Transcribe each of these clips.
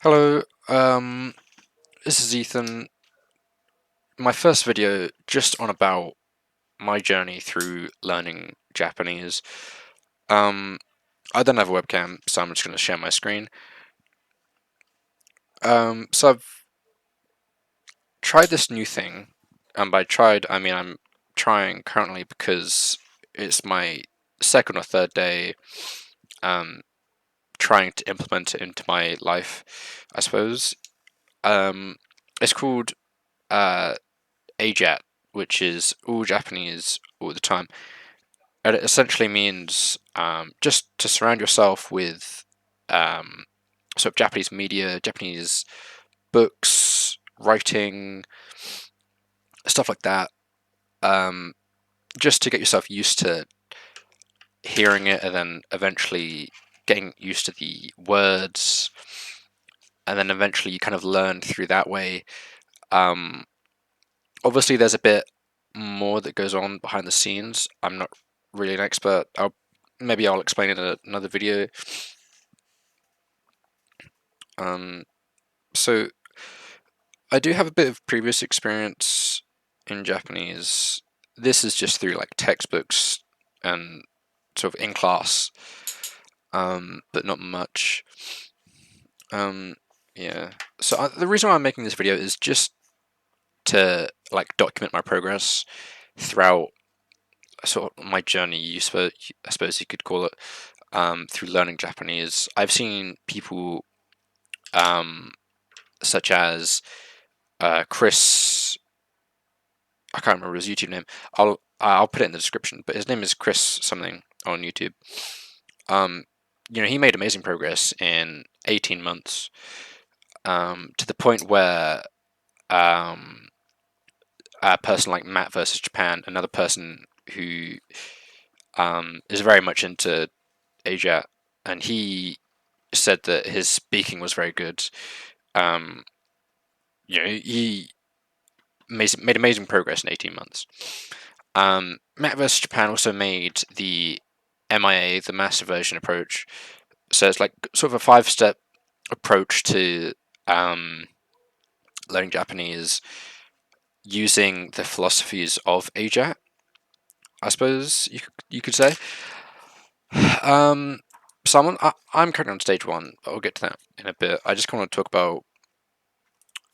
Hello, this is Ethan. My first video just on about my journey through learning Japanese. Um, I don't have a webcam, so I'm just going to share my screen. So I've tried this new thing, and by tried, I mean I'm trying currently because it's my second or third day um, trying to implement it into my life, I suppose. Um, it's called uh, AJATT, which is all Japanese all the time. And it essentially means just to surround yourself with um, sort of Japanese media, Japanese books, writing, stuff like that. Um, just to get yourself used to hearing it, and then eventually getting used to the words, and then eventually you kind of learn through that way. Um, Obviously, there's a bit more that goes on behind the scenes. I'm not really an expert. Maybe I'll explain it in another video. Um, so I do have a bit of previous experience in Japanese. This is just through like textbooks and sort of in class, but not much. Um, yeah. So the reason why I'm making this video is just to like document my progress throughout sort of my journey. I suppose you could call it, through learning Japanese. I've seen people um, such as Chris. I can't remember his YouTube name. I'll put it in the description. But his name is Chris something on YouTube. Um, he made amazing progress in 18 months, to the point where um, a person like Matt versus Japan, another person who is very much into Asia, and he said that his speaking was very good. Um, he made amazing progress in 18 months. Matt vs. Japan also made the MIA, the master version approach. So it's like sort of a 5-step approach to learning Japanese using the philosophies of AJAT, I suppose you could say. Um, I'm currently on stage 1, but I'll get to that in a bit. I just want to talk about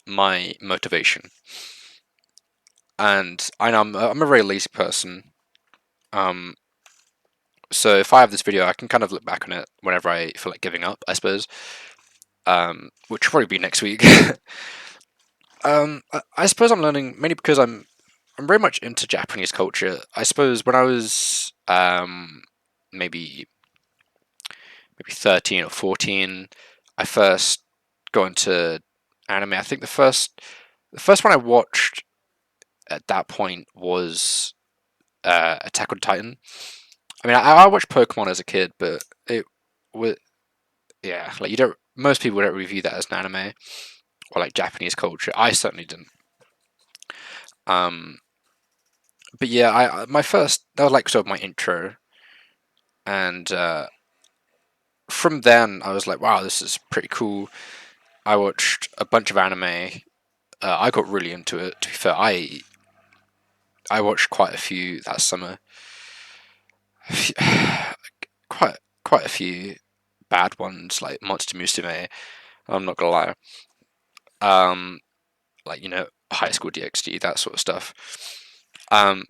my motivation. And I know I'm a very lazy person. Um, so if I have this video, I can kind of look back on it whenever I feel like giving up, I suppose. Which will probably be next week. I suppose I'm learning mainly because I'm very much into Japanese culture. I suppose when I was maybe 13 or 14, I first got into anime. I think the first one I watched at that point was Attack on Titan. I mean, I watched Pokemon as a kid, but it was, yeah, like you don't. Most people don't review that as an anime or like Japanese culture. I certainly didn't. Um, but yeah, my first, that was like sort of my intro, and from then I was like, wow, this is pretty cool. I watched a bunch of anime. I got really into it. To be fair, I watched quite a few that summer. quite quite a few bad ones like Monster Musume. I'm not gonna lie. Um, like High School DxD, that sort of stuff. Um,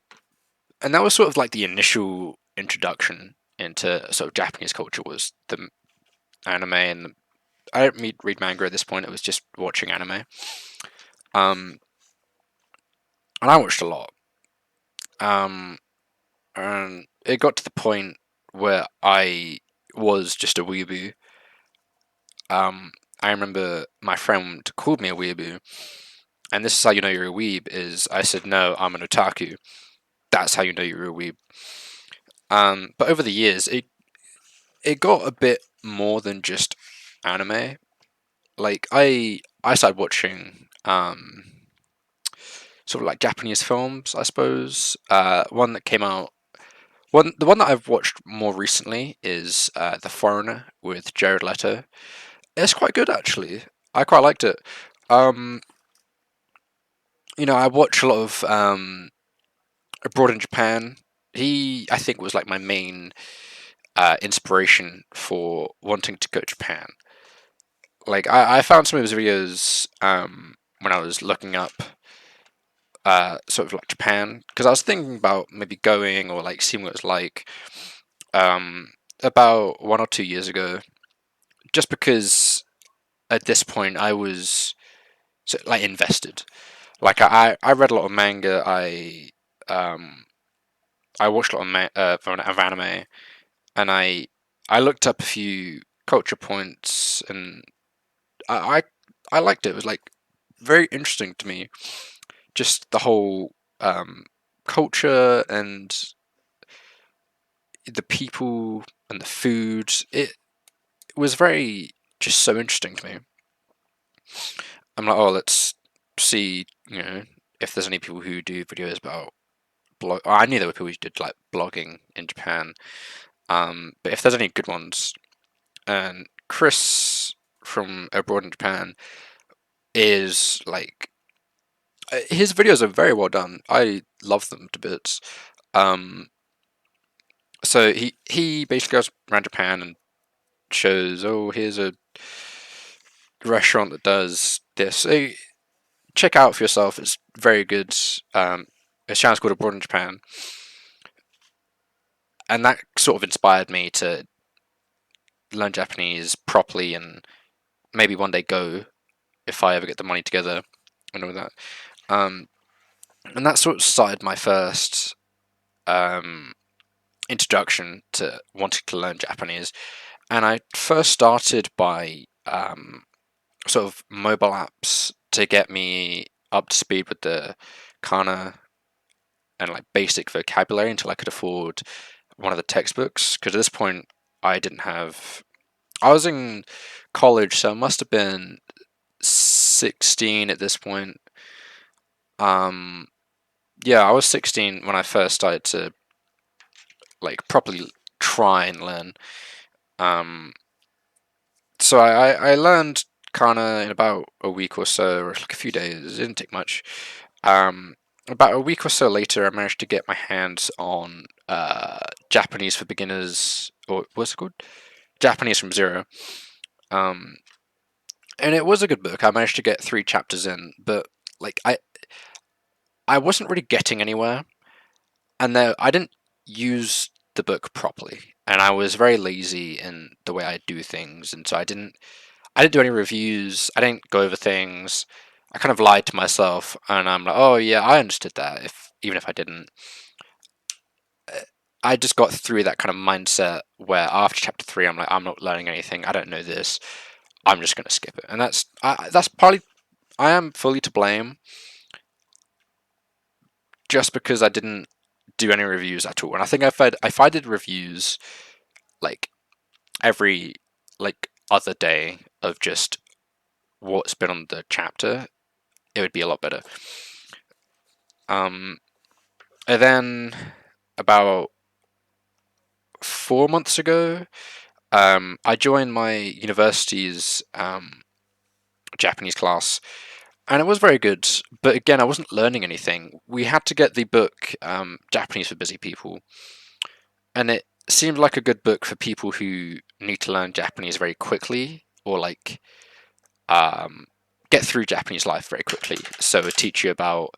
and that was sort of like the initial introduction into sort of Japanese culture, was the anime. And I don't read manga at this point. It was just watching anime. Um, and I watched a lot. And it got to the point where I was just a weeaboo. I remember my friend called me a weeaboo, and this is how you know you're a weeb. Is I said no, I'm an otaku. That's how you know you're a weeb. But over the years, it got a bit more than just anime. Like I started watching sort of like Japanese films, I suppose. One that came out, the one that I've watched more recently is The Foreigner with Jared Leto. It's quite good actually. I quite liked it. Um, I watch a lot of abroad in Japan. He, I think, was like my main inspiration for wanting to go to Japan. Like I found some of his videos when I was looking up sort of like Japan, because I was thinking about maybe going or like seeing what it's like um, about 1 or 2 years ago, just because at this point I was like invested. Like I read a lot of manga. Um, I watched a lot of of anime, and I looked up a few culture points, and I I, I liked it. It was like very interesting to me, just the whole culture and the people and the food. It was very just so interesting to me. I'm like, oh, let's see, if there's any people who do videos about blog. I knew there were people who did like blogging in Japan. But if there's any good ones, and Chris from Abroad in Japan is like his videos are very well done. I love them to bits. Um, so he basically goes around Japan and shows, oh, here's a restaurant that does this. So check out for yourself. It's very good. His channel's called Abroad in Japan, and that sort of inspired me to learn Japanese properly and maybe one day go if I ever get the money together and all that. Um, and that sort of started my first um, introduction to wanting to learn Japanese. And I first started by sort of mobile apps to get me up to speed with the kana and like basic vocabulary until I could afford one of the textbooks. Because at this point, I didn't have. I was in college, so I must have been 16 at this point. Um, yeah, I was 16 when I first started to like properly try and learn. Um, so I learned kana in about a week or so, or like a few days. It didn't take much. Um, about a week or so later, I managed to get my hands on Japanese for Beginners, or what's it called? Japanese from Zero. Um, and it was a good book. I managed to get 3 chapters in, but like I wasn't really getting anywhere, and there I didn't use the book properly, and I was very lazy in the way I do things, and so I didn't do any reviews. I didn't go over things. I kind of lied to myself, and I'm like, oh yeah, I understood that. If even if I didn't, I just got through that kind of mindset where after chapter 3, I'm like, I'm not learning anything. I don't know this. I'm just gonna skip it, and that's partly I am fully to blame, just because I didn't do any reviews at all. And I think if I did reviews like every like other day of just what's been on the chapter, it would be a lot better. Um, and then about 4 months ago, I joined my university's Japanese class, and it was very good. But again, I wasn't learning anything. We had to get the book Japanese for Busy People, and it seemed like a good book for people who need to learn Japanese very quickly, or like um, get through Japanese life very quickly. So it teach you about,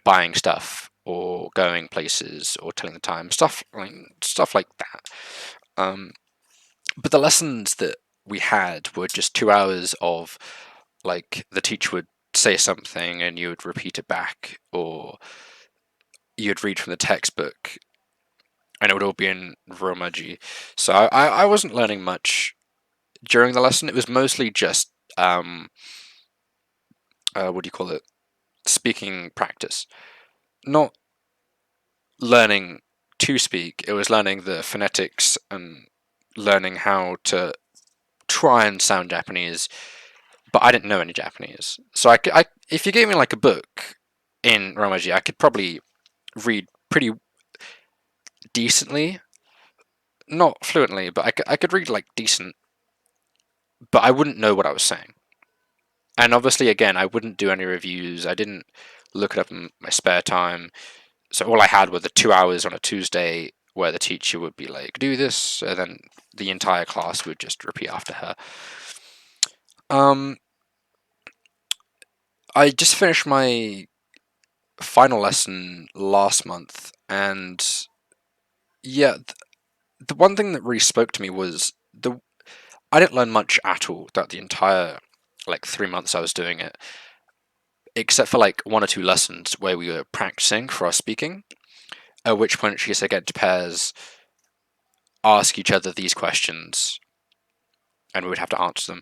buying stuff or going places or telling the time, stuff like that. Um, but the lessons that we had were just 2 hours of like the teacher would say something and you would repeat it back, or you'd read from the textbook, and it would all be in Romaji. So I wasn't learning much during the lesson. It was mostly just what do you call it? Speaking practice, not learning to speak. It was learning the phonetics and learning how to try and sound Japanese. But I didn't know any Japanese, so if you gave me like a book in Romaji, I could probably read pretty decently, not fluently, but I could read like decent, but I wouldn't know what I was saying. And obviously, again, I wouldn't do any reviews. I didn't look it up in my spare time. So all I had were the 2 hours on a Tuesday where the teacher would be like, do this, and then the entire class would just repeat after her. Um, I just finished my final lesson last month, and yeah, the one thing that really spoke to me was I didn't learn much at all throughout the entire 3 months I was doing it, except for like one or two lessons where we were practicing for our speaking. At which point she said, get to pairs, ask each other these questions, and we would have to answer them.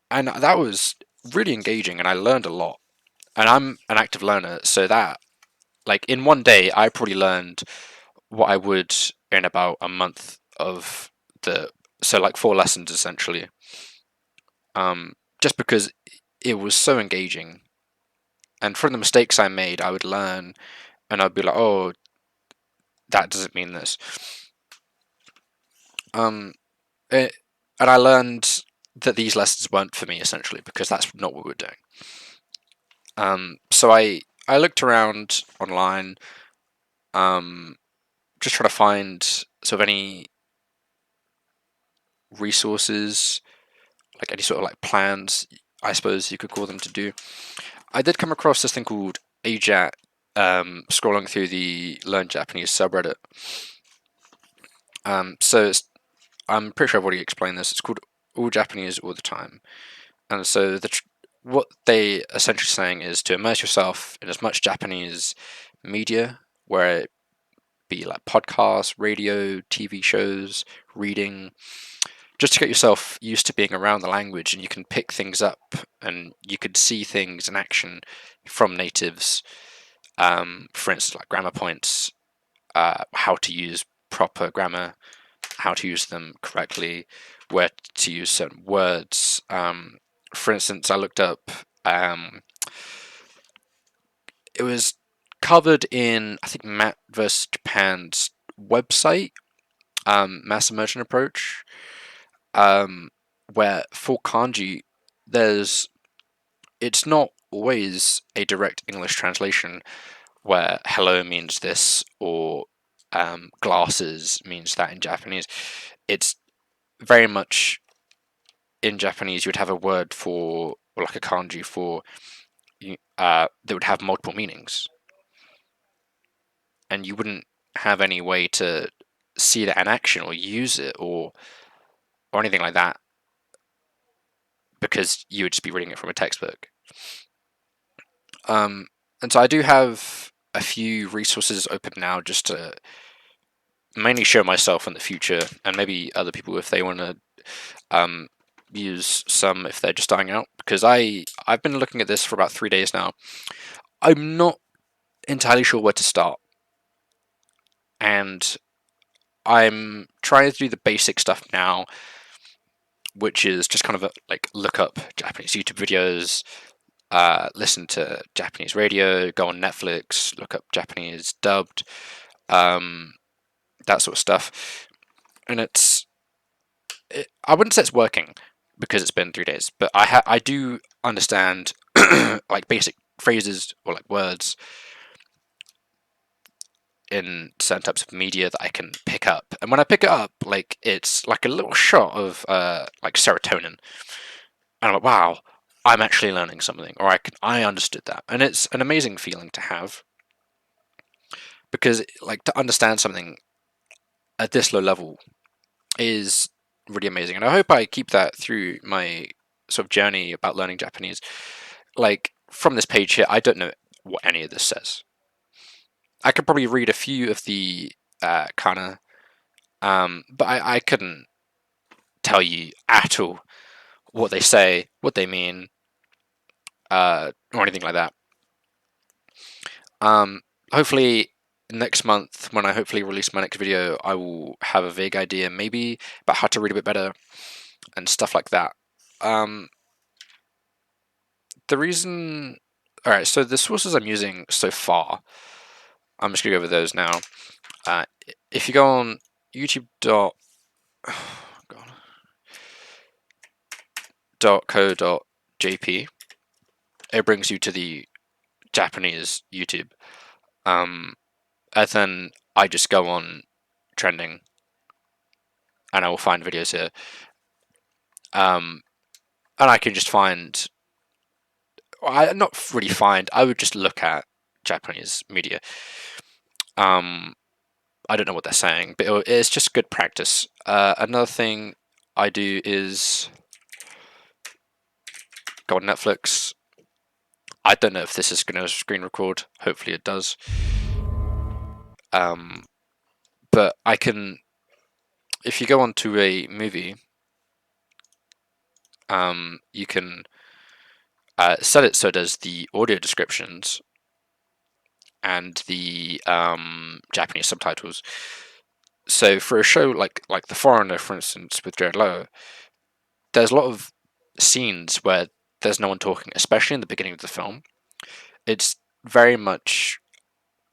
And that was really engaging, and I learned a lot. And I'm an active learner, so that in one day I probably learned what I would in about a month of the four lessons essentially. Just because it was so engaging, and from the mistakes I made, I would learn, and I'd be like, oh, that doesn't mean this. Um, it, and I learned that these lessons weren't for me essentially because that's not what we were doing. So I looked around online, just trying to find sort of any resources, like any sort of plans, I suppose you could call them, to do. I did come across this thing called AJATT, scrolling through the Learn Japanese subreddit. So I'm pretty sure I've already explained this. It's called All Japanese All the Time. And so what they essentially saying is to immerse yourself in as much Japanese media, where it be like podcasts, radio, TV shows, reading, just to get yourself used to being around the language, and you can pick things up and you could see things in action from natives. For instance, like grammar points, how to use proper grammar, how to use them correctly, where to use certain words. For instance, I looked up. It was covered in, I think, Matt vs Japan's website, Mass Immersion Approach, where for kanji, it's not always a direct English translation where hello means this or glasses means that in Japanese. It's very much in Japanese, you would have a word for, or like a kanji for, that would have multiple meanings. And you wouldn't have any way to see that in action or use it or anything like that because you would just be reading it from a textbook. And so I do have a few resources open now just to mainly show myself in the future and maybe other people if they want to use some if they're just starting out, because I've been looking at this for about 3 days now. I'm not entirely sure where to start, and I'm trying to do the basic stuff now, which is just kind of look up Japanese YouTube videos, listen to Japanese radio, go on Netflix, look up Japanese dubbed, that sort of stuff. And I wouldn't say it's working because it's been 3 days, but I do understand basic phrases or words in certain types of media that I can pick up. And when I pick it up, it's like a little shot of serotonin. And I'm like, wow, I'm actually learning something, or I understood that. And it's an amazing feeling to have, because to understand something at this low level is really amazing. And I hope I keep that through my sort of journey about learning Japanese. From this page here, I don't know what any of this says. I could probably read a few of the kana, but I couldn't tell you at all what they say, what they mean, or anything like that. Hopefully next month, when I hopefully release my next video, I will have a vague idea maybe about how to read a bit better and stuff like that. The reason... Alright, so the sources I'm using so far, I'm just going to go over those now. If you go on YouTube dot co JP, it brings you to the Japanese YouTube. And then I just go on trending, and I will find videos here. And I can just find, not really find, I would just look at Japanese media. I don't know what they're saying, but it's just good practice. Another thing I do is go on Netflix. I don't know if this is going to screen record. Hopefully it does. But I can, if you go onto a movie, you can set it so it does the audio descriptions and the Japanese subtitles. So for a show like The Foreigner, for instance, with Jared Leto, there's a lot of scenes where there's no one talking, especially in the beginning of the film. It's very much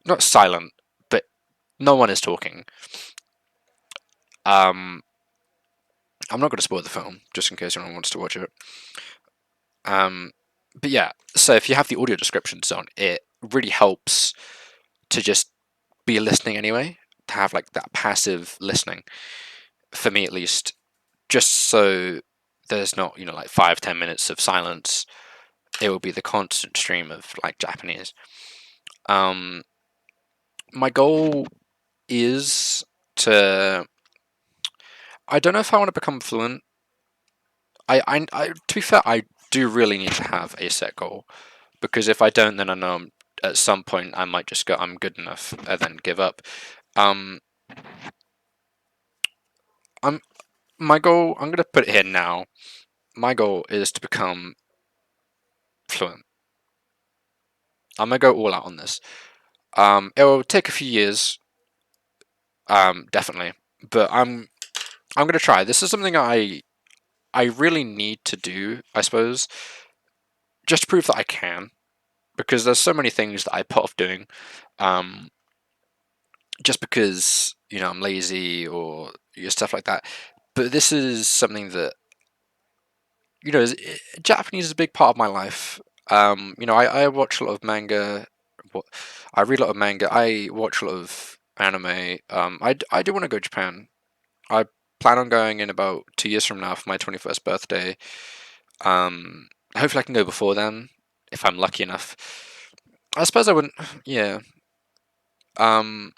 not silent, but no one is talking. I'm not going to spoil the film just in case anyone wants to watch it. But yeah, so if you have the audio descriptions on, it really helps to just be listening anyway. To have like that passive listening, for me at least, just so there's not like 5-10 minutes of silence. It will be the constant stream of like Japanese. My goal is to. I don't know if I want to become fluent. To be fair, I do really need to have a set goal, because if I don't, then I know at some point I might just go, I'm good enough, and then give up. Um, I'm my goal. I'm gonna put it here now. My goal is to become fluent. I'm gonna go all out on this. It will take a few years, definitely, but I'm gonna try. This is something I really need to do, I suppose, just to prove that I can, because there's so many things that I put off doing, um, just because I'm lazy or stuff like that. But this is something that Japanese is a big part of my life. I watch a lot of manga. I read a lot of manga. I watch a lot of anime. I do want to go to Japan. I plan on going in about 2 years from now for my 21st birthday. Hopefully I can go before then, if I'm lucky enough. I suppose I wouldn't. Yeah. Um.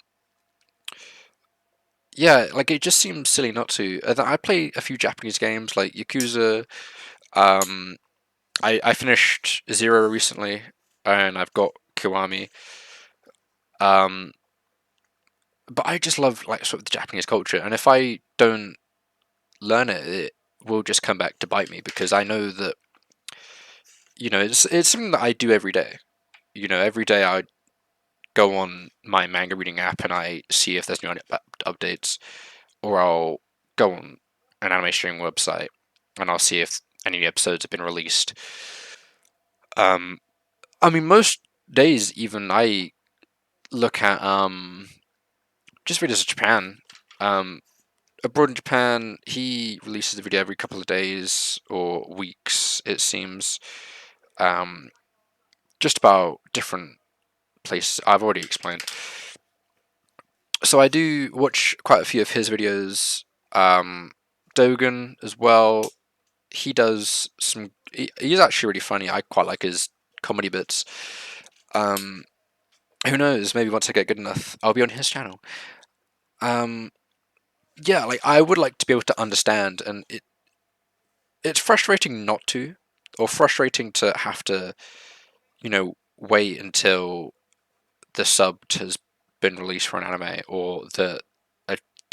Yeah. Like it just seems silly not to. I play a few Japanese games like Yakuza. Um. I finished Zero recently, and I've got Kiwami. Um. But I just love like sort of the Japanese culture, and if I don't learn it, it will just come back to bite me, because I know that it's something that I do every day. Every day I go on my manga reading app and I see if there's new updates, or I'll go on an anime streaming website and I'll see if any episodes have been released. I mean, most days even I look at just videos of Japan. Um, Abroad in Japan, he releases a video every couple of days or weeks, it seems. Um, just about different places. I've already explained. So I do watch quite a few of his videos. Dogen as well. He does some. He's actually really funny. I quite like his comedy bits. Um, who knows? Maybe once I get good enough, I'll be on his channel. Um, yeah, like I would like to be able to understand, and it's frustrating not to, or frustrating to have to, wait until the sub has been released for an anime, or the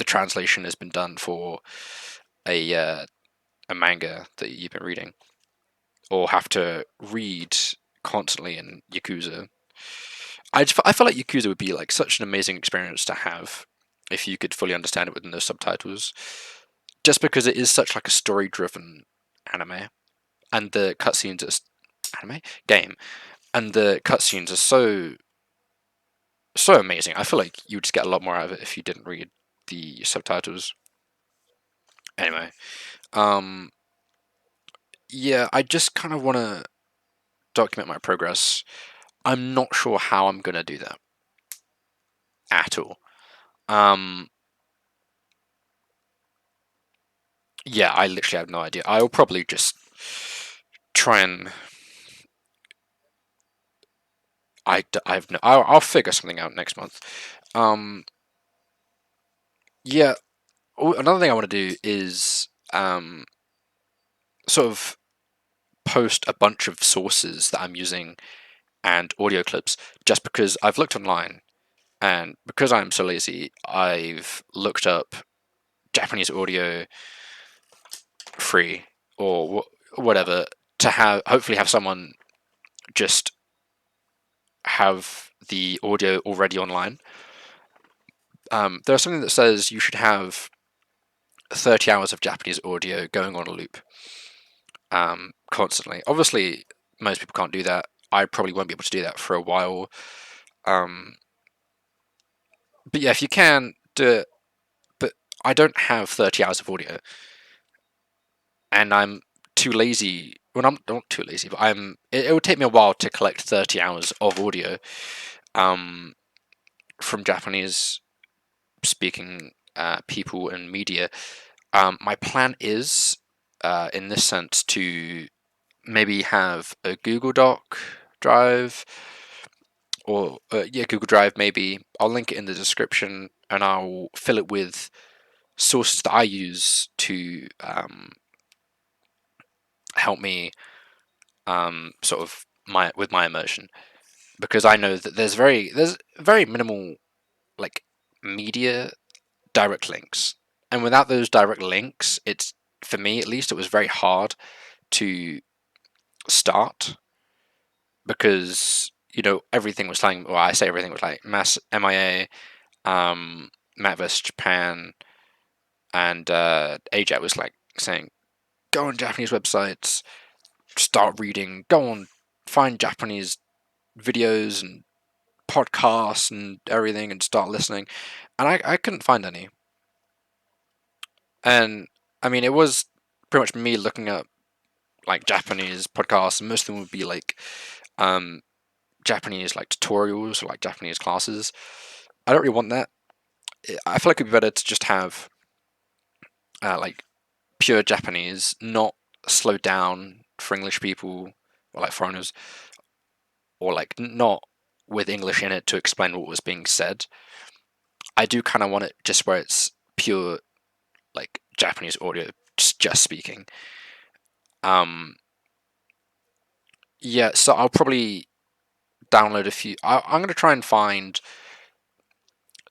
translation has been done for a a manga that you've been reading, or have to read constantly in Yakuza. I feel like Yakuza would be like such an amazing experience to have if you could fully understand it within those subtitles, just because it is such like a story-driven anime, and the cutscenes are anime game, and the cutscenes are so amazing. I feel like you would just get a lot more out of it if you didn't read the subtitles. Anyway, um, Yeah, I just kind of want to document my progress. I'm not sure how I'm gonna do that at all. Um, yeah, I literally have no idea. I'll probably just try and I've no, I'll figure something out next month. Um, yeah. Another thing I want to do is sort of post a bunch of sources that I'm using and audio clips, just because I've looked online and because I'm so lazy, I've looked up Japanese audio free or whatever to have hopefully have someone just have the audio already online. There's something that says you should have 30 hours of Japanese audio going on a loop constantly. Obviously, most people can't do that. I probably won't be able to do that for a while. Um, but yeah, if you can do it, but I don't have 30 hours of audio, and I'm too lazy. Well, I'm not too lazy, but I'm. It will take me a while to collect 30 hours of audio um, from Japanese speaking people and media. My plan is, in this sense, to maybe have a Google Doc drive or yeah, Google Drive maybe. I'll link it in the description and I'll fill it with sources that I use to help me sort of my immersion because I know that there's very minimal like media direct links, and without those direct links, it's for me at least it was very hard to start because everything was telling. Well, I say everything was like mass MIA, Matt vs Japan, and AJATT was like saying go on Japanese websites, start reading, go on, find Japanese videos and podcasts and everything, and start listening. And I couldn't find any. And I mean, it was pretty much me looking up like Japanese podcasts, and most of them would be like um, Japanese like tutorials or like Japanese classes. I don't really want that. I feel like it'd be better to just have like pure Japanese, not slowed down for English people or like foreigners, or like not with English in it to explain what was being said. I do kind of want it just where it's pure like Japanese audio, just speaking. Um, yeah, so I'll probably download a few. I'm going to try and find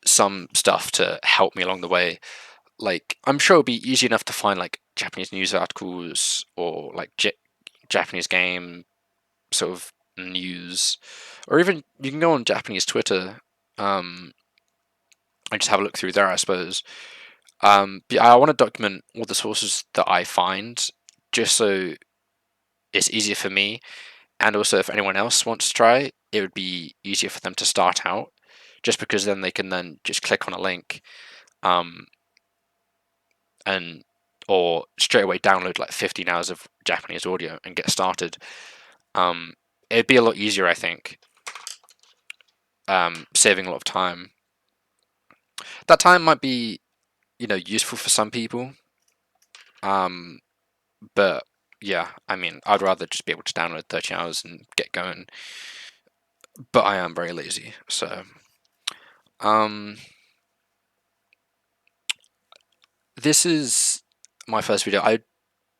some stuff to help me along the way. Like, I'm sure it'll be easy enough to find like Japanese news articles or like Japanese game sort of news, or even you can go on Japanese Twitter and just have a look through there, I suppose. But I want to document all the sources that I find, just so it's easier for me, and also if anyone else wants to try, it would be easier for them to start out, just because then they can then just click on a link, um, and or straight away download like 15 hours of Japanese audio and get started. Um, it'd be a lot easier, I think, saving a lot of time. That time might be, useful for some people. Um, but yeah, I mean, I'd rather just be able to download 30 hours and get going. But I am very lazy, so um, this is my first video. I'm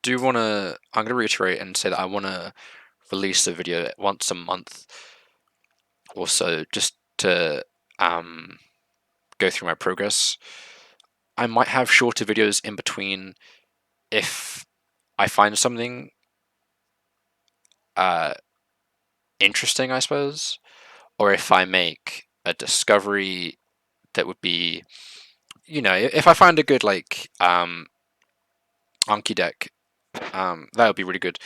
gonna reiterate and say that I wanna release a video once a month or so, just to go through my progress. I might have shorter videos in between if I find something uh, interesting, I suppose, or if I make a discovery that would be, if I find a good like Anki deck, that would be really good.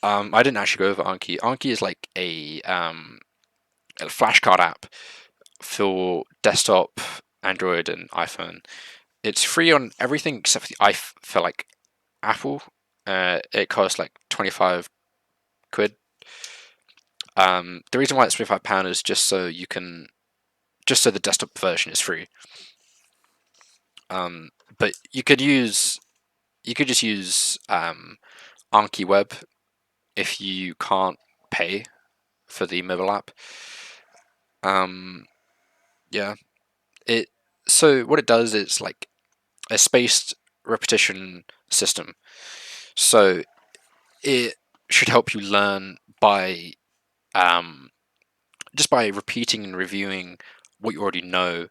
I didn't actually go over Anki. Anki is like a flashcard app for desktop, Android, and iPhone. It's free on everything except for for like Apple. It costs like 25 quid. The reason why it's £25 is just so the desktop version is free. But you could just use Anki Web if you can't pay for the mobile app. Yeah, it so what it does is like a spaced repetition system. So it should help you learn by just by repeating and reviewing what you already know,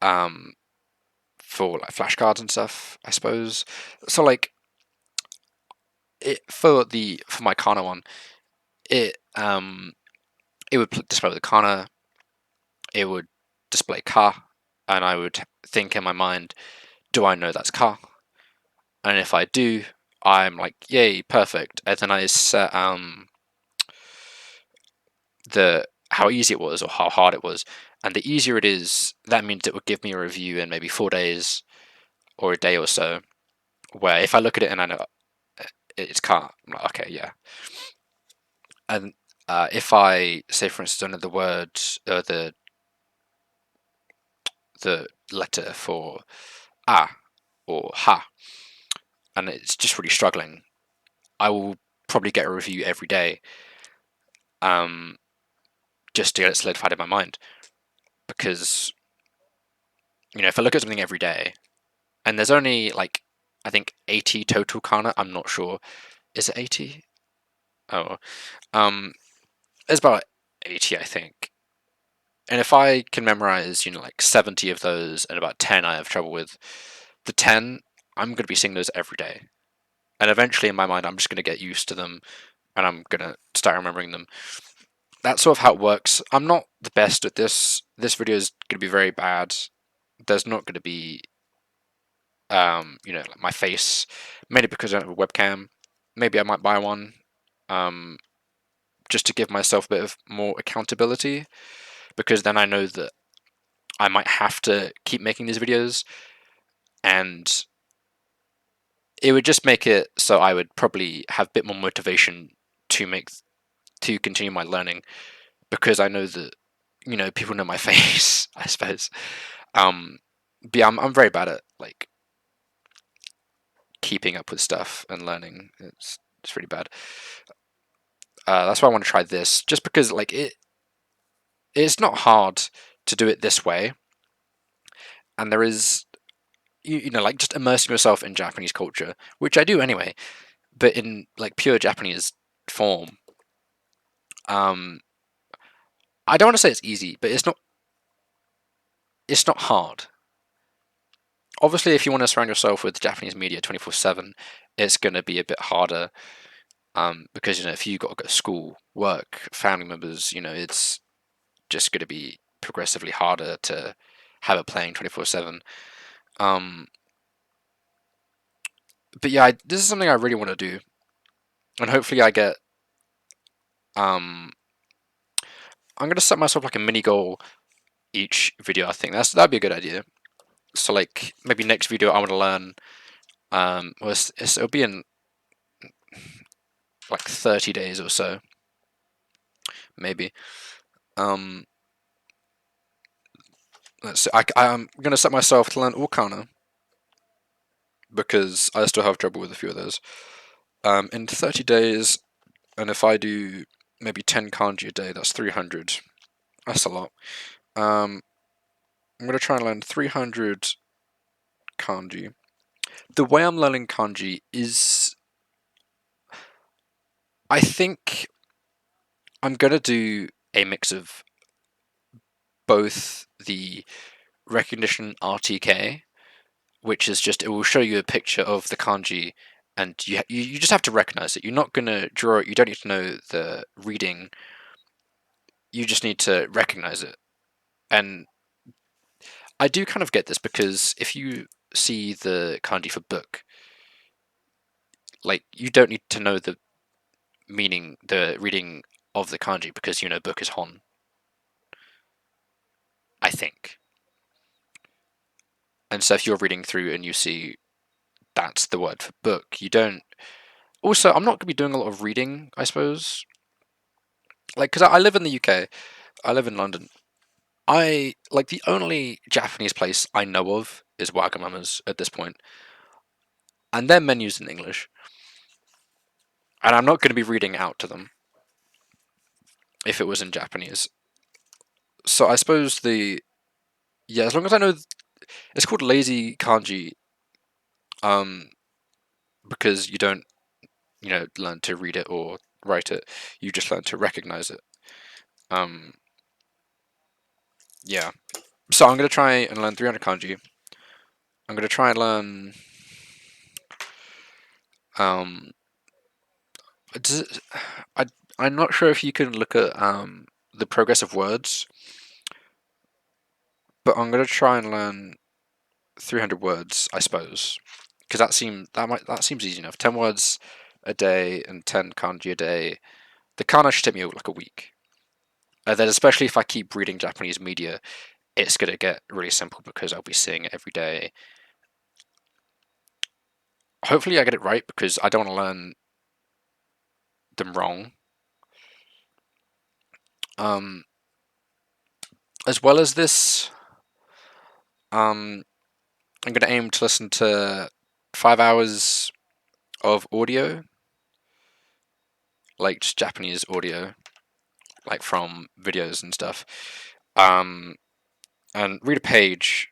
um, for like flashcards and stuff, I suppose. So like for my Kana one, it it would display the Kana, it would display Ka, and I would think in my mind, do I know that's Ka? And if I do, I'm like, yay, perfect. And then I set the how easy it was or how hard it was. And the easier it is, that means it would give me a review in maybe 4 days or a day or so. Where if I look at it and I know it's Ka, I'm like, okay, yeah. And if I say, for instance, another word, the letter for A or Ha, and it's just really struggling, I will probably get a review every day, um, just to get it solidified in my mind. Because if I look at something every day, and there's only like I think 80 total Kana. I'm not sure. Is it 80? Oh, um, it's about 80, I think. And if I can memorize, like 70 of those, and about 10 I have trouble with, the 10 I'm going to be seeing those every day. And eventually, in my mind, I'm just going to get used to them, and I'm going to start remembering them. That's sort of how it works. I'm not the best at this. This video is going to be very bad. There's not going to be, like my face, mainly because I don't have a webcam. Maybe I might buy one, um, just to give myself a bit of more accountability, because then I know that I might have to keep making these videos, and it would just make it so I would probably have a bit more motivation to continue my learning, because I know that people know my face, I suppose. But yeah, I'm very bad at like keeping up with stuff and learning. It's really bad. That's why I want to try this, just because like it's not hard to do it this way, and there is like just immersing yourself in Japanese culture, which I do anyway, but in like pure Japanese form. Um, I don't want to say it's easy, but it's not. It's not hard. Obviously, if you want to surround yourself with Japanese media 24/7, it's going to be a bit harder. Because if you got to go to school, work, family members, it's just going to be progressively harder to have it playing 24/7. Um, but yeah, this is something I really want to do, and hopefully I get. Um, I'm gonna set myself like a mini goal each video. I think that'd be a good idea. So like maybe next video I want to learn. Well, it'll be in like 30 days or so, maybe. Um, let's see. I'm gonna set myself to learn Orkana, because I still have trouble with a few of those. In 30 days, and if I do maybe 10 kanji a day, that's 300. That's a lot. I'm gonna try and learn 300 kanji. The way I'm learning kanji is, I think I'm gonna do a mix of both the recognition RTK, which is just, it will show you a picture of the kanji, and you just have to recognize it. You're not gonna draw it. You don't need to know the reading. You just need to recognize it. And I do kind of get this, because if you see the kanji for book, like you don't need to know the meaning, the reading of the kanji, because book is hon, I think. And so if you're reading through and you see that's the word for book. You don't. Also, I'm not going to be doing a lot of reading, I suppose. Like, because I live in the UK, I live in London. I like the only Japanese place I know of is Wagamama's at this point, and their menus in English, and I'm not going to be reading out to them if it was in Japanese. So I suppose yeah, as long as I know it's called lazy kanji, um, because you don't learn to read it or write it, you just learn to recognize it. Um, yeah. So I'm gonna try and learn 300 kanji. I'm gonna try and learn. Um, does it, I I'm not sure if you can look at the progress of words, but I'm gonna try and learn 300 words, I suppose, because that seems easy enough. 10 words a day and 10 kanji a day. The kana should take me like a week. Then especially if I keep reading Japanese media, it's gonna get really simple because I'll be seeing it every day. Hopefully, I get it right because I don't want to learn them wrong. Um, as well as this, um, I'm gonna aim to listen to 5 hours of audio, like just Japanese audio, like from videos and stuff. Um, and read a page.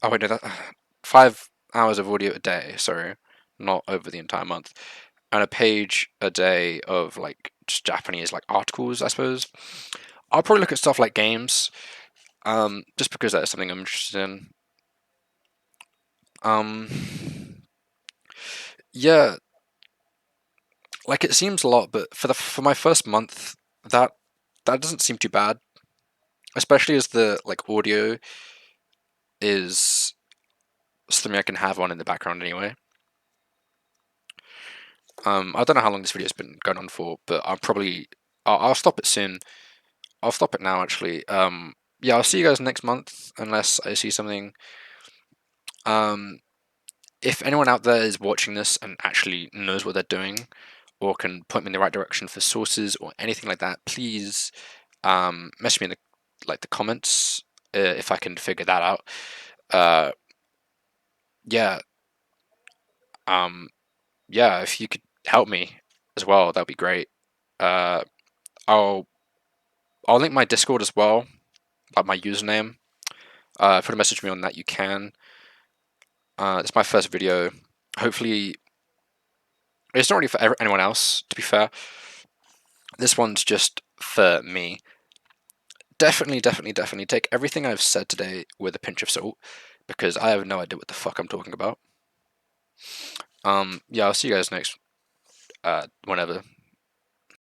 Oh wait, no, 5 hours of audio a day. Sorry, not over the entire month. And a page a day of like just Japanese like articles, I suppose. I'll probably look at stuff like games, just because that's something I'm interested in. Um, yeah, like it seems a lot, but for my first month, that that doesn't seem too bad, especially as the like audio is something I can have on in the background anyway. I don't know how long this video's been going on for, but I'll stop it soon. I'll stop it now actually. Yeah, I'll see you guys next month unless I see something. Um, if anyone out there is watching this and actually knows what they're doing, or can point me in the right direction for sources or anything like that, please message me in the comments if I can figure that out. Uh, yeah, um, yeah, if you could help me as well, that'd be great. Uh, I'll I'll link my Discord as well, like my username. If you want to message me on that, you can. It's my first video. Hopefully, it's not really for anyone else. To be fair, this one's just for me. Definitely, definitely, definitely take everything I've said today with a pinch of salt because I have no idea what the fuck I'm talking about. Yeah, I'll see you guys next whenever.